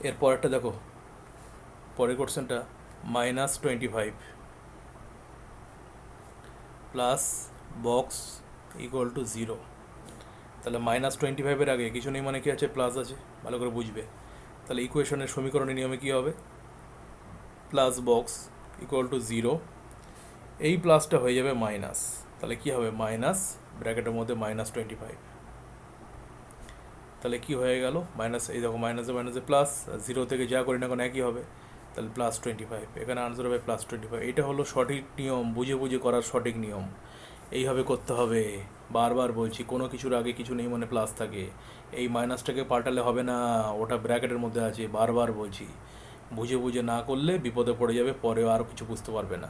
এর পরেরটা দেখো, পরের কোশ্চেনটা -25 প্লাস বক্স ইকুয়াল টু 0। তাহলে -25-এর আগে কিছু নেই মানে কি আছে, প্লাস আছে, ভালো করে বুঝবে। তাহলে ইকুয়েশনের সমীকরণের নিয়মে কী হবে, প্লাস বক্স ইকুয়াল টু 0, এই প্লাসটা হয়ে যাবে মাইনাস, তাহলে কী হবে মাইনাস ব্র্যাকেটের মধ্যে -25। তাহলে কি হয়ে গেল মাইনাস, এই দেখো মাইনাসে মাইনাসে প্লাস, 0 থেকে যা করি না কোনো একই হবে, তাহলে +25, এখানে আনসার হবে +25। এটা হলো সঠিক নিয়ম, বুঝে বুঝে করার সঠিক নিয়ম, এইভাবে করতে হবে। বারবার বলছি, কোনো কিছুর আগে কিছু নেই মানে প্লাস থাকে, এই মাইনাসটাকে পাল্টালে হবে না, ওটা ব্র্যাকেটের মধ্যে আছে, বারবার বলছি। বুঝে বুঝে না করলে বিপদে পড়ে যাবে, পরে আর কিছু বুঝতে পারবে না।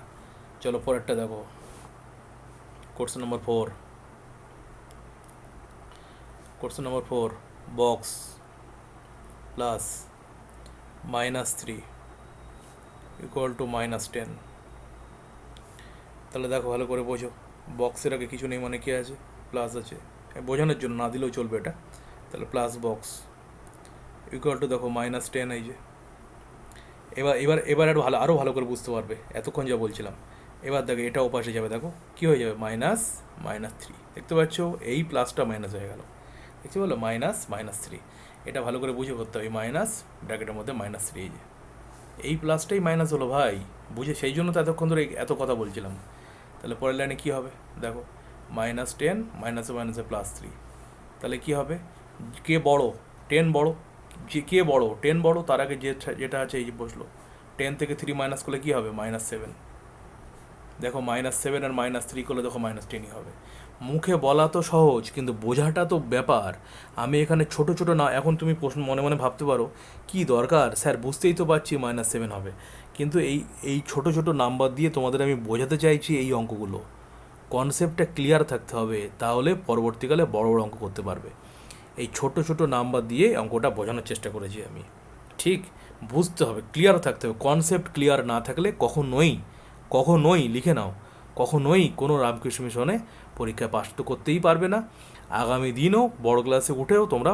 চলো পরেরটা দেখো, question number 4। Question number 4, box plus -3 equal to -10। তাহলে দেখো ভালো করে বোঝো, বক্সের আগে কিছু নেই মানে কি আছে, প্লাস আছে, বোঝানোর জন্য, না দিলেও চলবে এটা। তাহলে প্লাস বক্স ইকুয়াল টু দেখো -10, এই যে এবার এবার এবার আরও ভালো করে বুঝতে পারবে, এতক্ষণ যা বলছিলাম। এবার দেখো এটা ওপাশে যাবে, দেখো কী হয়ে যাবে, -3, দেখতে পাচ্ছ, এই প্লাসটা মাইনাস হয়ে গেল, দেখতে পেলো, -3। এটা ভালো করে বুঝে করতে হবে, মাইনাস ব্র্যাকেটের মধ্যে -3, এই যে এই প্লাসটাই মাইনাস হলো ভাই, বুঝে, সেই জন্য তো এতক্ষণ ধরে এত কথা বলছিলাম। তাহলে পরের লাইনে কী হবে দেখো, -10 মাইনাসে মাইনাসে +3, তাহলে কী হবে, কে বড়, 10 বড়, যে কে বড়, 10 বড়, তার আগে যেটা আছে এই যে বসলো, 10 থেকে 3 মাইনাস করলে কী হবে, -7। দেখো -7 আর -3 করলে দেখো -10ই হবে। মুখে বলা তো সহজ, কিন্তু বোঝাটা তো ব্যাপার। আমি এখানে ছোট ছোট না, এখন তুমি প্রশ্ন মনে মনে ভাবতে পারো কি দরকার স্যার, বুঝতেই তো পারছি -7 হবে, কিন্তু এই ছোট ছোট নাম্বার দিয়ে তোমাদের আমি বোঝাতে চাইছি এই অঙ্কগুলো। কনসেপ্টটা ক্লিয়ার থাকতে হবে, তাহলে পরবর্তীকালে বড় বড় অঙ্ক করতে পারবে। এই ছোট ছোট নাম্বার দিয়ে অঙ্কটা বোঝানোর চেষ্টা করেছি আমি, ঠিক, বুঝতে হবে, ক্লিয়ার থাকতে হবে। কনসেপ্ট ক্লিয়ার না থাকলে কখনোই লিখে নাও, কখনোই কোনো রামকৃষ্ণ মিশনে পরীক্ষায় পাস তো করতেই পারবে না, আগামী দিনও বড় ক্লাসে উঠেও তোমরা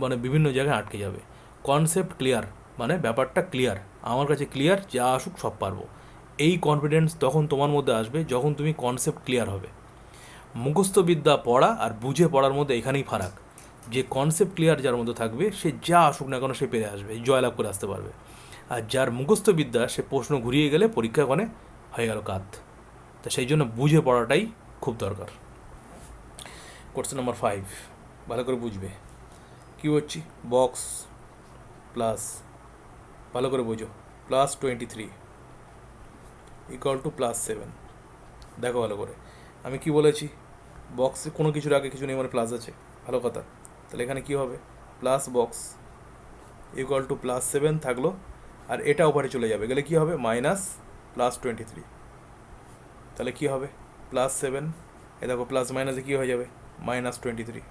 মানে বিভিন্ন জায়গায় আটকে যাবে। কনসেপ্ট ক্লিয়ার মানে ব্যাপারটা ক্লিয়ার, আমার কাছে ক্লিয়ার, যা আসুক সব পারবো, এই কনফিডেন্স তখন তোমার মধ্যে আসবে যখন তুমি কনসেপ্ট ক্লিয়ার হবে। মুখস্থবিদ্যা পড়া আর বুঝে পড়ার মধ্যে এখানেই ফারাক, যে কনসেপ্ট ক্লিয়ার যার মধ্যে থাকবে সে যা আসুক না কেন সে পেরে আসবে, জয়লাভ করে আসতে পারবে। আর যার মুখস্থবিদ্যা সে প্রশ্ন ঘুরিয়ে গেলে পরীক্ষা কোণে হয়ে গেল কাত। তা সেই জন্য বুঝে পড়াটাই খুব দরকার। কোশ্চেন নাম্বার 5, ভালো করে বুঝবে কী হচ্ছে, বক্স প্লাস, ভালো করে বুঝো, +23 ইকুয়াল টু +7। দেখো ভালো করে আমি কি বলেছি, বক্সে কোনো কিছুর আগে কিছু নেই মানে প্লাস আছে, ভালো কথা। তাহলে এখানে কি হবে, প্লাস বক্স ইকুয়াল টু +7 থাকলো, আর এটা ওপারে চলে যাবে, গেলে কি হবে, -+23। তাহলে কি হবে, +7, এ দেখো প্লাস মাইনাসে কী হয়ে যাবে, -23,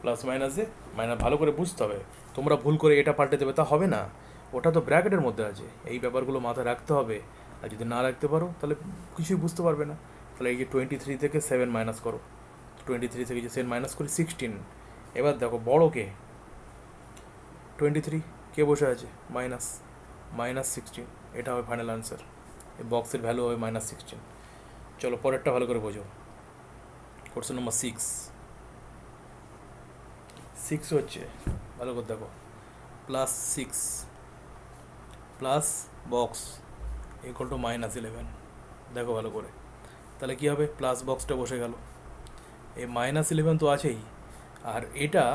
প্লাস মাইনাসে মাইনাস, ভালো করে বুঝতে হবে। তোমরা ভুল করে এটা পাল্টে দেবে, তা হবে না, ওটা তো ব্র্যাকেটের মধ্যে আছে, এই ব্যাপারগুলো মাথায় রাখতে হবে। আর যদি না রাখতে পারো তাহলে কিছুই বুঝতে পারবে না। তাহলে এই যে 23 থেকে 7 মাইনাস করো, 23 থেকে যে 7 মাইনাস করি 16। এবার দেখো বড় কে, 23, কে বসে আছে, -16, এটা হবে ফাইনাল আনসার। এই বক্সের ভ্যালু হবে -16। চলো পরেরটা ভালো করে বোঝো, কোশ্চেন নম্বর 6 হচ্ছে, ভালো করে দেখো, +6 প্লাস বক্স ইকুয়াল টু -11। দেখো ভালো করে, তাহলে কী হবে, প্লাস বক্সটা বসে গেল, এই -11 তো আছেই, আর এটা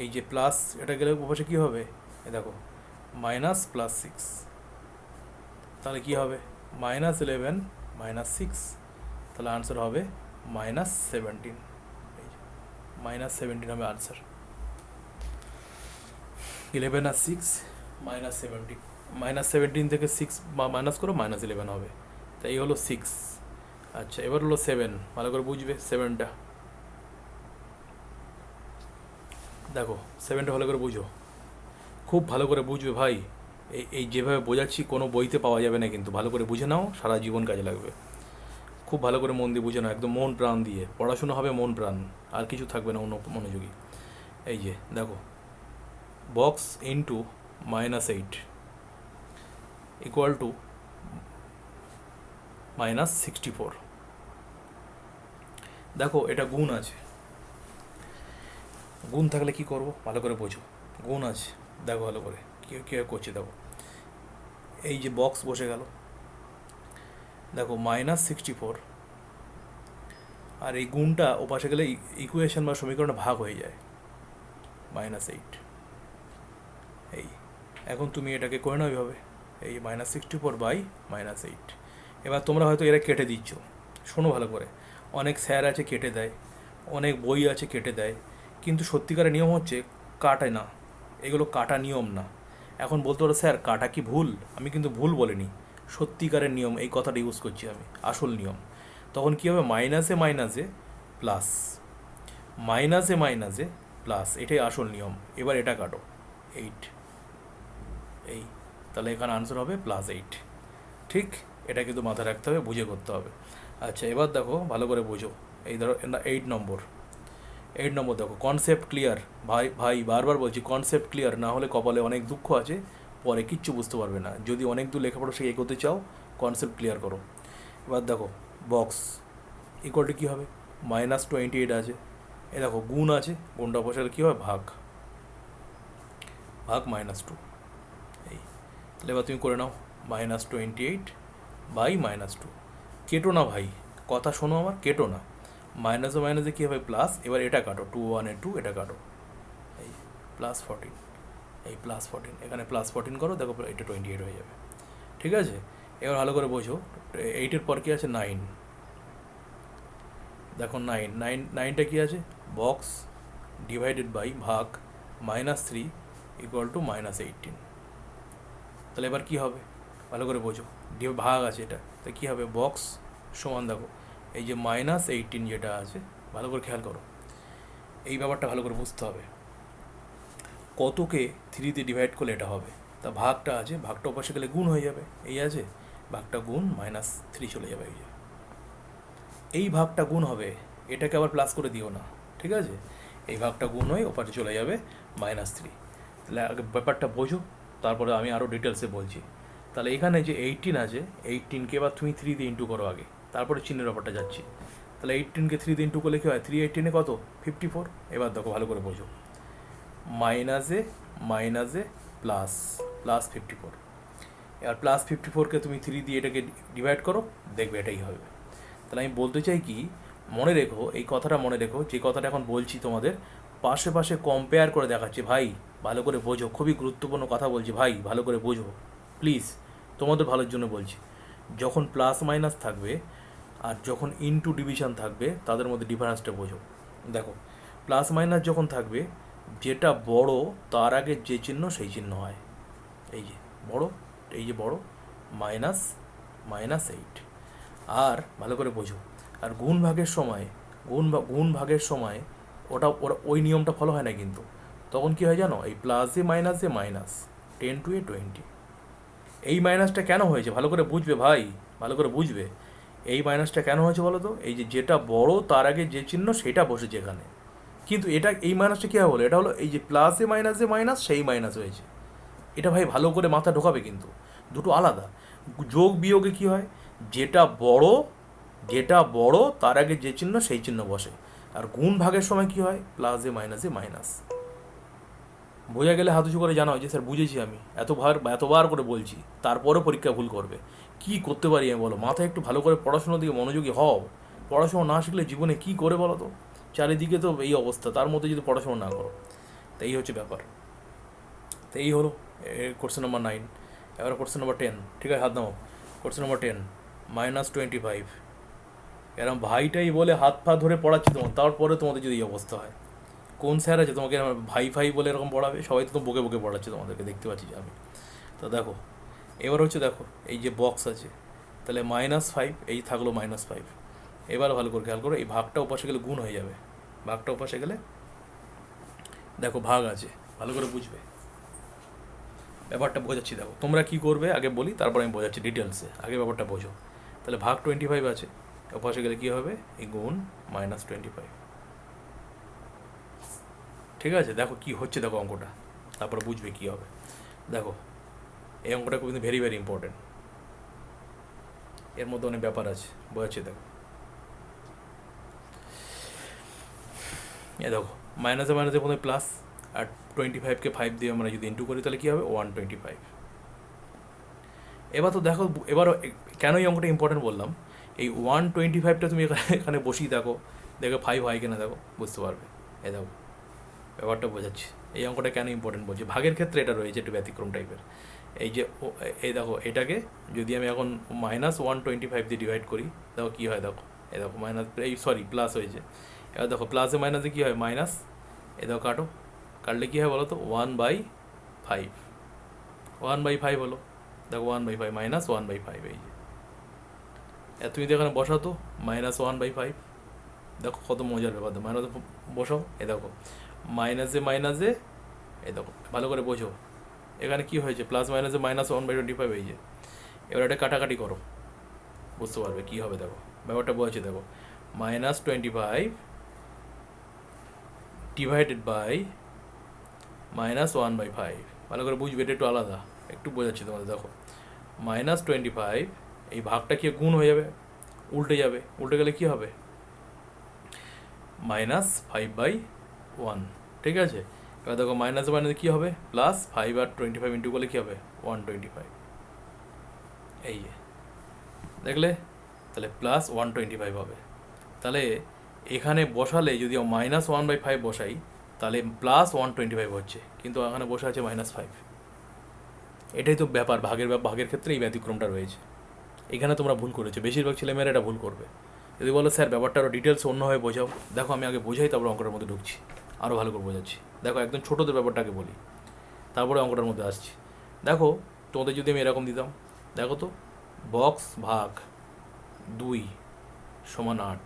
এই যে প্লাস, এটা গেলে বসে কী হবে, এ দেখো -+6, তাহলে কী হবে, -11 -6, তাহলে আনসার হবে -17, এই যে -17 হবে আনসার। 11 আর 6 -17, -17 থেকে 6 মাইনাস করো -11 হবে, তাই এই হলো 6। আচ্ছা এবার হলো 7, ভালো করে বুঝবে 7টা, দেখো 7টা ভালো করে বুঝো, খুব ভালো করে বুঝবে ভাই, এই যেভাবে বোঝাচ্ছি কোনো বইতে পাওয়া যাবে না, কিন্তু ভালো করে বুঝে নাও, সারা জীবন কাজে লাগবে। খুব ভালো করে মন দিয়ে বুঝে নাও, একদম মন প্রাণ দিয়ে পড়াশুনো হবে, মন প্রাণ, আর কিছু থাকবে না অন্য মনোযোগী। এই যে দেখো, বক্স ইন্টু -8 ইকুয়াল টু -64। দেখো এটা গুণ আছে, গুণ থাকলে কি করব ভালো করে বোঝো। গুণ আছে, দেখো ভালো করে কীভাবে করছে দেখো। এই যে বক্স বসে গেল, দেখো -64, আর এই গুণটা ওপাশে গেলে ইকুয়েশন বা সমীকরণে ভাগ হয়ে যায় -8। এই এখন তুমি এটাকে করে নাও এইভাবে, এই -64/-8। এবার তোমরা হয়তো এরা কেটে দিচ্ছ, শোনো ভালো করে। অনেক স্যার আছে কেটে দেয়, অনেক বই আছে কেটে দেয়, কিন্তু সত্যিকারের নিয়ম হচ্ছে কাটে না, এগুলো কাটা নিয়ম না। এখন বলতে পারো স্যার কাটা কি ভুল, আমি কিন্তু ভুল বলিনি, সত্যিকারের নিয়ম এই কথাটা ইউজ করছি আমি, আসল নিয়ম। তখন কী হবে, মাইনাসে মাইনাসে প্লাস, মাইনাসে মাইনাসে প্লাস, এটাই আসল নিয়ম। এবার এটা কাটো 8, এই তাহলে এখানে আনসার হবে +8। ঠিক, এটা কিন্তু মাথায় রাখতে হবে, বুঝে করতে হবে। আচ্ছা এবার দেখো ভালো করে বোঝো, এই ধরো 8 নম্বর দেখো, কনসেপ্ট ক্লিয়ার। ভাই ভাই বারবার বলছি, কনসেপ্ট ক্লিয়ার না হলে কপালে অনেক দুঃখ আছে, পরে কিচ্ছু বুঝতে পারবে না। যদি অনেক দূর লেখাপড়া সে এগোতে চাও, কনসেপ্ট ক্লিয়ার করো। এবার দেখো বক্স ইকুয়াল টু কী হবে, -28 আছে, এ দেখো গুণ আছে, গুণটা বসালে কী হবে, ভাগ -2। এই তাহলে এবার তুমি করে নাও -28/-2। কেটো না ভাই, কথা শোনো আমার, কেটো না। মাইনাসে মাইনাসে কী হবে, প্লাস। এবার এটা কাটো, 2 1 2, এটা কাটো, এই +14, এই +14, এখানে +14 করো, দেখো এটা 28 হয়ে যাবে। ঠিক আছে, এবার ভালো করে বোঝো, 8-এর পর কী আছে, 9। দেখো 9টা কী আছে, বক্স ডিভাইডেড বাই ভাগ -3 ইকুয়াল টু -18। তাহলে এবার কী হবে, ভালো করে বোঝো, ভাগ আছে এটা, তো কী হবে, বক্স সমান দেখো এই যে -18 যেটা আছে, ভালো করে খেয়াল করো, এই ব্যাপারটা ভালো করে বুঝতে হবে। কতকে 3 দিয়ে ডিভাইড করলে এটা হবে, তা ভাগটা আছে, ভাগটা ওপাশে গেলে গুণ হয়ে যাবে, এই আছে ভাগটা গুণ, -3 চলে যাবে, এই যে এই ভাগটা গুণ হবে, এটাকে আবার প্লাস করে দিও না, ঠিক আছে। এই ভাগটা গুণ হয়ে ওপাশে চলে যাবে -3। তাহলে আগে ব্যাপারটা বোঝো, তারপরে আমি আরও ডিটেলসে বলছি। তাহলে এখানে যে 18 আছে, 18কে এবার তুমি 3 দিয়ে ইন্টু করো আগে, তারপরে চিহ্নের ব্যাপারটা যাচ্ছি। তাহলে 18কে 3 দিয়ে ইন্টু করলে কী হয়, 3 18-এ কত, 54। এবার দেখো ভালো করে বোঝো, মাইনাসে মাইনাসে প্লাস, +54। এবার +54কে তুমি 3 দিয়ে এটাকে ডিভাইড করো, দেখবে এটাই হবে। তাহলে আমি বলতে চাই কি, মনে রেখো এই কথাটা, মনে রেখো যে কথাটা এখন বলছি তোমাদের, পাশে পাশে কম্পেয়ার করে দেখাচ্ছি ভাই, ভালো করে বোঝো, খুবই গুরুত্বপূর্ণ কথা বলছি ভাই, ভালো করে বোঝো প্লিজ, তোমাদের ভালোর জন্য বলছি। যখন প্লাস মাইনাস থাকবে আর যখন ইনটু ডিভিশন থাকবে, তাদের মধ্যে ডিফারেন্সটা বোঝো। দেখো প্লাস মাইনাস যখন থাকবে, যেটা বড় তার আগে যে চিহ্ন সেই চিহ্ন হয়, এই যে বড়, এই যে বড়, -8। আর ভালো করে বোঝো, আর গুণ ভাগের সময়, গুণ ভাগের সময় ওটা ওই নিয়মটা ফলো হয় না কিন্তু, তখন কী হয় জানো, এই প্লাসে মাইনাসে মাইনাস, 10 to 20। এই মাইনাসটা কেন হয়েছে ভালো করে বুঝবে ভাই, ভালো করে বুঝবে, এই মাইনাসটা কেন হয়েছে বলো তো, এই যে যেটা বড় তার আগে যে চিহ্ন সেটা বসেছে এখানে, কিন্তু এটা এই মাইনাসটা কী হবে বলো, এটা হলো এই যে প্লাসে মাইনাসে মাইনাস, সেই মাইনাস হয়েছে। এটা ভাই ভালো করে মাথা ঢোকাবে, কিন্তু দুটো আলাদা। যোগ বিয়োগে কী হয়, যেটা বড় তার আগে যে চিহ্ন সেই চিহ্ন বসে। আর গুণ ভাগের সময় কী হয়, প্লাসে মাইনাসে মাইনাস। বোঝা গেলে হাত উঁচু করে জানাও যে স্যার বুঝেছি, আমি এতবার করে বলছি, তারপরেও পরীক্ষা ভুল করবে, কি করতে পারি আমি বলো, মাথায় একটু ভালো করে পড়াশোনার দিকে মনোযোগী হও। পড়াশোনা না শিখলে জীবনে কী করে বলো তো, চারিদিকে তো এই অবস্থা, তার মধ্যে যদি পড়াশোনা না করো, তো এই হচ্ছে ব্যাপার। তো এই হলো কোশ্চেন নাম্বার 9। এবার কোশ্চেন নাম্বার 10, ঠিক আছে হাত নামাও। Question number 10, -25। এরকম ভাইটাই বলে হাত পা ধরে পড়াচ্ছি তোমার, তারপরে তোমাদের যদি এই অবস্থা হয়, কোন স্যার আছে তোমাকে ভাই ফাই বলে এরকম পড়াবে, সবাই তো বকে বকে পড়াচ্ছে তোমাদেরকে, দেখতে পাচ্ছি যে আমি। তো দেখো এবার হচ্ছে, দেখো এই যে বক্স আছে, তাহলে -5, এই থাকলো -5। এবার ভালো করে খেয়াল করো, এই ভাগটা ওপাশে গেলে গুণ হয়ে যাবে, ভাগটা ওপাশে গেলে দেখো ভাগ আছে, ভালো করে বুঝবে ব্যাপারটা বোঝাচ্ছি। দেখো তোমরা কী করবে আগে বলি, তারপর আমি বোঝাচ্ছি ডিটেলসে, আগে ব্যাপারটা বোঝো। তাহলে ভাগ 25 আছে, ওপাশে গেলে কী হবে, এই গুণ -25। ঠিক আছে, দেখো কি হচ্ছে, দেখো অঙ্কটা, তারপরে বুঝবে কী হবে। দেখো এই অঙ্কটা কিন্তু ভেরি ভেরি ইম্পর্টেন্ট, এর মধ্যে অনেক ব্যাপার আছে, বোঝাচ্ছি দেখো। দেখো মাইনাসে মাইনাসে প্রথমে প্লাস, আর 25কে 5 দিয়ে আমরা যদি ইন্টু করি তাহলে কী হবে 125। এবার তো দেখো, এবার কেন এই অঙ্কটা ইম্পর্টেন্ট বললাম, এই 125টা তুমি এখানে বসিয়ে দেখো, দেখো 5 হয় কিনা দেখো, বুঝতে পারবে। দেখো ব্যাপারটা বোঝাচ্ছি, এই অঙ্কটা কেন ইম্পর্টেন্ট বলছি। ভাগের ক্ষেত্রে এটা রয়েছে একটু ব্যতিক্রম টাইপের। এই যে এই দেখো এটাকে যদি আমি এখন -125 দিয়ে ডিভাইড করি, দেখো কী হয়, দেখো এই দেখো প্লাস হয়েছে। এবার দেখো প্লাসে মাইনাসে কী হয় মাইনাস, এ দেখো কাটলে কী হয় বলো তো 1/5, 1/5 হলো। দেখো 1/5 -1/5, এই যে তুমি তো এখানে বসাও তো -1/5, দেখো কত মজার ব্যাপার, মাইনাস বসাও। দেখো মাইনাসে দেখো ভালো করে বোঝো, এখানে কি হয়েছে প্লাস মাইনাসে -1/25 এই যে। এবার এটা কাটাকাটি করো, বুঝতে পারবে কী হবে। দেখো ব্যাপারটা বলছে, দেখো -25 ডিভাইডেড বাই -1/5, ভালো করে বুঝবে, এটা একটু আলাদা, একটু বোঝাচ্ছি তোমাদের। দেখো -25, এই ভাগটা কি গুণ হয়ে যাবে, উল্টে যাবে, উল্টে গেলে কি হবে -5/1, ঠিক আছে। এবার দেখো মাইনাসে মাইনাসে কী হবে প্লাস 5 আর 25 ইন্টু করলে কী হবে 125, এই যে দেখলে, তাহলে +125 হবে। তাহলে এখানে বসালে যদি -1/5 বসাই তাহলে +125 হচ্ছে, কিন্তু এখানে বসে আছে -5। এটাই তো ব্যাপার, ভাগের ক্ষেত্রে এই ব্যতিক্রমটা রয়েছে। এখানে তোমরা ভুল করেছো, বেশিরভাগ ছেলেমেয়েরা এটা ভুল করবে। যদি বলো স্যার ব্যাপারটা আরও ডিটেলস অন্যভাবে বোঝাও, দেখো আমি আগে বোঝাই তারপর অঙ্কটার মধ্যে ঢুকছি, আরও ভালো করে বোঝাচ্ছি। দেখো একদম ছোটোদের ব্যাপারটাকে বলি, তারপরে অঙ্কটার মধ্যে আসছি। দেখো তোমাদের যদি আমি এরকম দিতাম, দেখো তো বক্স ভাগ 2 = 8,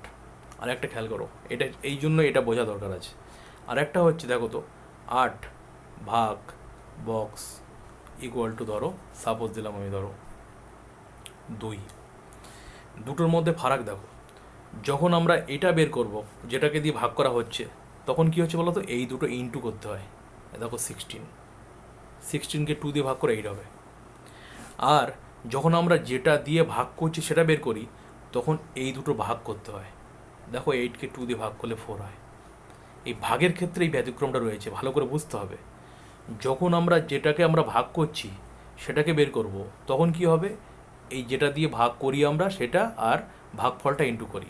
আর একটা খেয়াল করো, এটা এই জন্য এটা বোঝা দরকার আছে। আর একটা হচ্ছে দেখো তো 8 ভাগ বক্স ইকুয়াল টু, ধরো সাপোজ দিলাম আমি, ধরো 2, দুটোর মধ্যে ফারাক দেখো। যখন আমরা এটা বের করব যেটাকে দিয়ে ভাগ করা হচ্ছে, তখন কি হচ্ছে বলো তো, এই দুটো ইনটু করতে হয়। দেখো 16কে 2 দিয়ে ভাগ করে 8 হবে। আর যখন আমরা যেটা দিয়ে ভাগ করছি সেটা বের করি, তখন এই দুটো ভাগ করতে হয়। দেখো 8কে 2 দিয়ে ভাগ করলে 4 হয়। এই ভাগের ক্ষেত্রে এই ব্যতিক্রমটা রয়েছে, ভালো করে বুঝতে হবে। যখন আমরা যেটাকে আমরা ভাগ করছি সেটাকে বের করব, তখন কি হবে, এই যেটা দিয়ে ভাগ করি আমরা সেটা, আর ভাগফলটা ইনটু করি,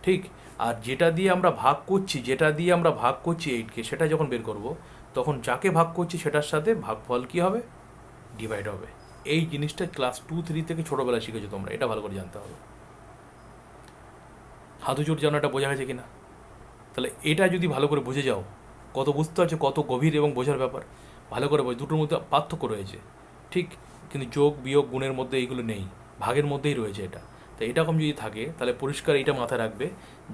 ঠিক। আর যেটা দিয়ে আমরা ভাগ করছি 8কে, সেটা যখন বের করব, তখন যাকে ভাগ করছি সেটার সাথে ভাগফল কি হবে, ডিভাইড হবে। এই জিনিসটা ক্লাস 2-3 থেকে ছোটোবেলায় শিখেছো তোমরা, এটা ভালো করে জানতে হবে। হাতুচুর যেন এটা বোঝা গেছে কিনা। তাহলে এটা যদি ভালো করে বুঝে যাও, কত বুঝতে হচ্ছে, কত গভীর এবং বোঝার ব্যাপার, ভালো করে বোঝ। দুটোর মধ্যে পার্থক্য রয়েছে, ঠিক, কিন্তু যোগ বিয়োগ গুণের মধ্যে এইগুলো নেই, ভাগের মধ্যেই রয়েছে এটা। তো এরকম যদি থাকে তাহলে পরিষ্কার এইটা মাথায় রাখবে,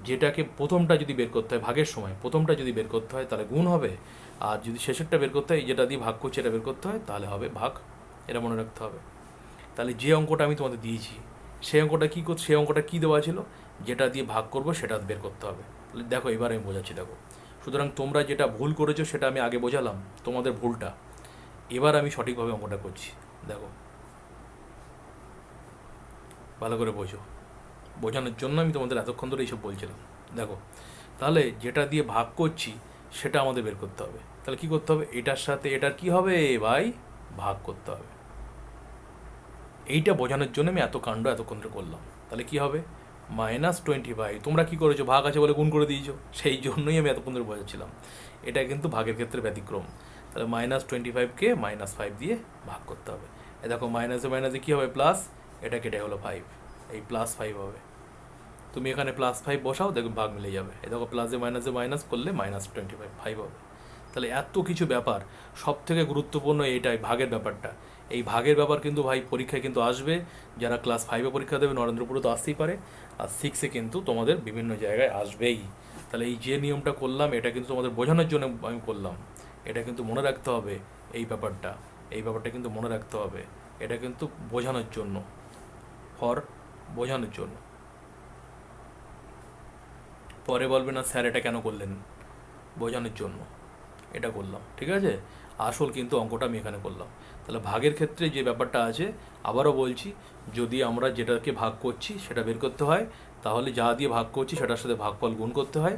যেটাকে প্রথমটা যদি বের করতে হয় ভাগের সময়, প্রথমটা যদি বের করতে হয় তাহলে গুণ হবে, আর যদি শেষেরটা বের করতে হয়, যেটা দিয়ে ভাগ করছে এটা বের করতে হয়, তাহলে হবে ভাগ। এটা মনে রাখতে হবে। তাহলে যে অঙ্কটা আমি তোমাদের দিয়েছি সেই অঙ্কটা কী দেওয়া ছিল, যেটা দিয়ে ভাগ করবো সেটা বের করতে হবে। দেখো এবার আমি বোঝাচ্ছি, দেখো। সুতরাং তোমরা যেটা ভুল করেছো সেটা আমি আগে বোঝালাম, তোমাদের ভুলটা। এবার আমি সঠিকভাবে অঙ্কটা করছি, দেখো ভালো করে বোঝো। বোঝানোর জন্য আমি তোমাদের এতক্ষণ ধরে এইসব বলছিলাম। দেখো তাহলে যেটা দিয়ে ভাগ করছি সেটা আমাদের বের করতে হবে। তাহলে কী করতে হবে, এটার সাথে এটার কী হবে ভাই, ভাগ করতে হবে। এইটা বোঝানোর জন্য আমি এত কাণ্ড এতক্ষণ ধরে করলাম। তাহলে কী হবে -25, তোমরা কী করেছো, ভাগ আছে বলে গুণ করে দিয়েছো, সেই জন্যই আমি এতক্ষণ ধরে বোঝাচ্ছিলাম। এটা কিন্তু ভাগের ক্ষেত্রে ব্যতিক্রম। তাহলে -25কে -5 দিয়ে ভাগ করতে হবে। এ দেখো মাইনাসে মাইনাসে কী হবে প্লাস, এটা কেটে হলো 5, এই +5 হবে। তুমি এখানে +5 বসাও, দেখো ভাগ মিলে যাবে। এ দেখো প্লাসে মাইনাসে মাইনাস করলে -25 হবে। তাহলে এত কিছু ব্যাপার, সব থেকে গুরুত্বপূর্ণ এইটাই ভাগের ব্যাপারটা। এই ভাগের ব্যাপার কিন্তু ভাই পরীক্ষায় কিন্তু আসবে। যারা ক্লাস 5-এ পরীক্ষা দেবে নরেন্দ্রপুরে তো আসতেই পারে, আর 6-এ কিন্তু তোমাদের বিভিন্ন জায়গায় আসবেই। তাহলে এই যে নিয়মটা করলাম এটা কিন্তু তোমাদের বোঝানোর জন্য আমি করলাম। এটা কিন্তু মনে রাখতে হবে, এই ব্যাপারটা কিন্তু মনে রাখতে হবে। এটা কিন্তু বোঝানোর জন্য, বোঝানোর জন্য। পরে বলবে না স্যার এটা কেন করলেন, বোঝানোর জন্য এটা করলাম, ঠিক আছে। আসল কিন্তু অঙ্কটা আমি এখানে করলাম। তাহলে ভাগের ক্ষেত্রে যে ব্যাপারটা আছে, আবারও বলছি, যদি আমরা যেটাকে ভাগ করছি সেটা বের করতে হয়, তাহলে যা দিয়ে ভাগ করছি সেটার সাথে ভাগফল গুণ করতে হয়।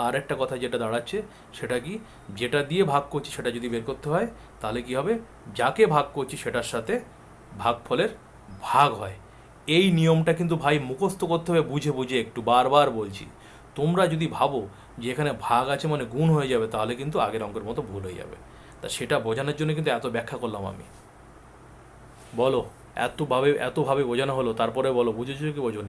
আর একটা কথা যেটা দাঁড়াচ্ছে সেটা কি, যেটা দিয়ে ভাগ করছি সেটা যদি বের করতে হয় তাহলে কি হবে, যাকে ভাগ করছি সেটার সাথে ভাগফলের ভাগ হয়। এই নিয়মটা কিন্তু ভাই মুখস্থ করতে হবে, বুঝে বুঝে, একটু বারবার বলছি। তোমরা যদি ভাবো যে এখানে ভাগ আছে মানে গুণ হয়ে যাবে, তাহলে কিন্তু আগের অঙ্কের মতো ভুল হয়ে যাবে। তা সেটা বোঝানোর জন্য কিন্তু এত ব্যাখ্যা করলাম আমি। বলো, এতভাবে বোঝানো হলো, তারপরে বলো বুঝেছো কি বোঝো?